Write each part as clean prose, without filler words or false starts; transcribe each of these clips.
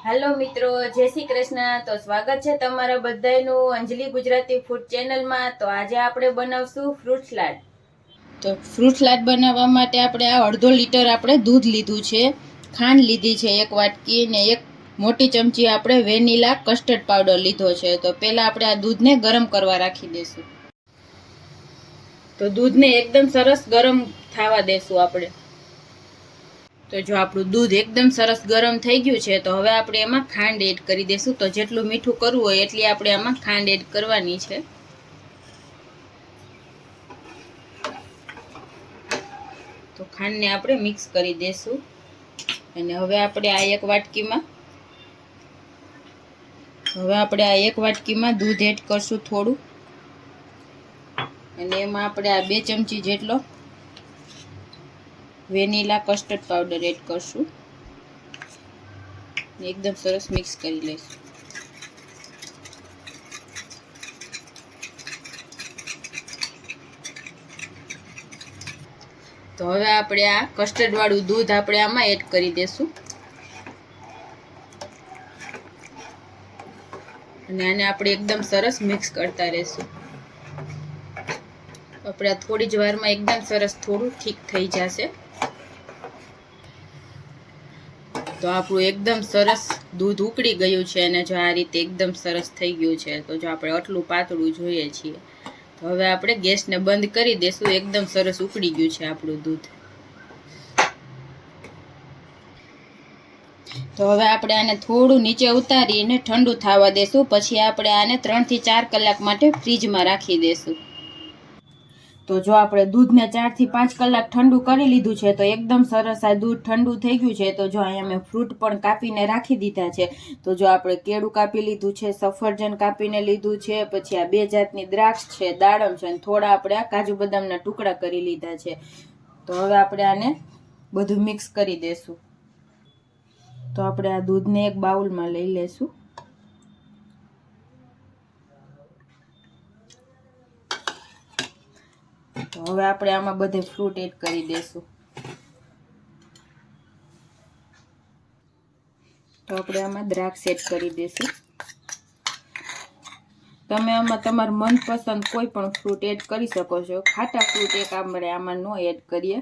Hello મિત્રો, જય શ્રી કૃષ્ણ। તો સ્વાગત છે તમારા બધાનું અંજલિ ગુજરાતી ફૂડ ચેનલમાં। તો આજે આપણે બનાવશું ફ્રૂટ સલાડ। તો ફ્રૂટ સલાડ બનાવવા માટે આપણે આ અડધો લીટર આપણે દૂધ લીધું છે, ખાંડ લીધી છે 1 વાટકી ને 1 મોટી ચમચી આપણે વેનીલા કસ્ટર્ડ પાવડર લીધો છે। તો પહેલા આપણે આ દૂધને ગરમ કરવા રાખી દઈશું। તો દૂધને એકદમ સરસ ગરમ થવા દેશું આપણે। તો જો આપણું દૂધ એકદમ સરસ ગરમ થઈ ગયું છે, તો હવે આપણે એમાં ખાંડ એડ કરી દઈશું। તો જેટલું મીઠું કરવું હોય એટલી આપણે આમાં ખાંડ એડ કરવાની છે। તો ખાંડને આપણે મિક્સ કરી દઈશું અને હવે આપણે આ 1 વાટકીમાં દૂધ એડ કરશું થોડું, અને એમાં આપણે આ 2 ચમચી જેટલો વેનીલા કસ્ટર્ડ પાવડર એડ કરશું, એકદમ સરસ મિક્સ કરી લઈશું। તો હવે આપણે આ કસ્ટર્ડ વાળું દૂધ આપણે આમાં એડ કરી દઈશું અને આને આપણે એકદમ સરસ મિક્સ કરતા રહેશું। આપણે થોડી જ વારમાં એકદમ સરસ થોડું ઠીક થઈ જશે। તો આપણું એકદમ સરસ દૂધ ઉકળી ગયું છે અને જો આ રીતે એકદમ સરસ થઈ ગયું છે। તો જો આપણે આટલું પાતળું જોઈએ છીએ, તો હવે આપણે ગેસને બંધ કરી દઈશું। એકદમ સરસ ઉકળી ગયું છે આપણું દૂધ। તો હવે આપણે આને થોડું નીચે ઉતારીને ઠંડુ થવા દેશું, પછી આપણે આને 3 થી 4 કલાક માટે ફ્રીજમાં રાખી દઈશું। તો જો આપણે દૂધને 4 થી 5 કલાક ઠંડુ કરી લીધું છે, તો એકદમ સરસ આ દૂધ ઠંડુ થઈ ગયું છે। તો જો અહીંયા મેં ફ્રૂટ પણ કાપીને રાખી દીધા છે। તો જો આપણે કેળું કાપી લીધું છે, સફરજન કાપીને લીધું છે, પછી આ 2 જાતની દ્રાક્ષ છે, દાડમ છે, અને થોડા આપણે આ કાજુ બદામના ટુકડા કરી લીધા છે। તો હવે આપણે આને બધું મિક્સ કરી દઈશું। તો આપણે આ દૂધને એક બાઉલમાં લઈ લેશું। તો હવે આપણે આમાં બધે ફ્રૂટ એડ કરી દઈશું। તો આપણે આમાં દ્રાક્ષ એડ કરી દઈશું। તમે આમાં તમારું મનપસંદ કોઈ પણ ફ્રૂટ એડ કરી શકો છો। ખાટા ફ્રૂટ એક આપણે આમાં ન એડ કરીએ।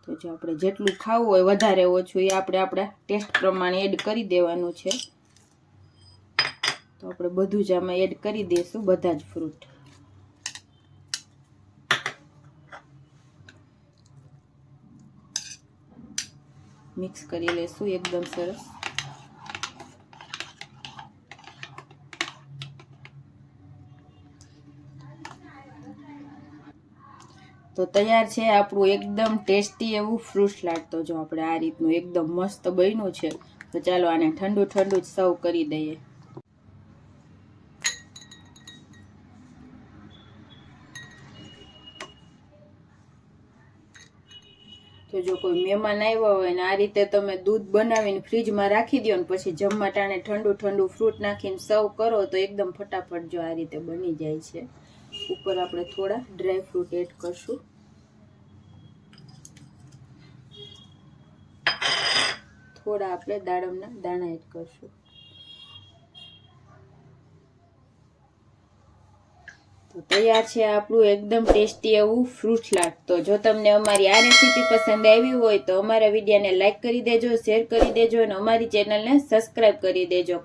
તો જો આપણે જેટલું ખાવું હોય વધારે ઓછું એ આપણે આપણા ટેસ્ટ પ્રમાણે એડ કરી દેવાનું છે। તો આપણે બધું જ આમાં એડ કરી દઈશું, બધા જ ફ્રૂટ। મિક્સ કરી લેશું એકદમ સરસ। તો તૈયાર છે આપણું એકદમ ટેસ્ટી એવું ફ્રૂટ સલાડ। તો જો આપણે આ રીતનું એકદમ મસ્ત બન્યું છે। તો ચાલો આને ઠંડુ ઠંડુ જ સર્વ કરી દઈએ। તો જો કોઈ મહેમાન આવ્યા હોય ને આ રીતે તમે દૂધ બનાવીને ફ્રીજમાં રાખી દો ને પછી જમવા ટાણે ઠંડુ ઠંડુ ફ્રૂટ નાખીને સર્વ કરો, તો એકદમ ફટાફટ જો આ રીતે બની જાય છે। ઉપર આપણે થોડા ડ્રાય ફ્રૂટ એડ કરશું। થોડા આપણે દાડમના દાણા એડ કરશું। તો તૈયાર છે આપણું એકદમ ટેસ્ટી એવું ફ્રૂટ સલાડ। તો જો તમને અમારી આ રેસીપી પસંદ આવી હોય તો અમારા વિડીયોને લાઈક કરી દેજો, શેર કરી દેજો અને અમારી ચેનલને સબસ્ક્રાઈબ કરી દેજો।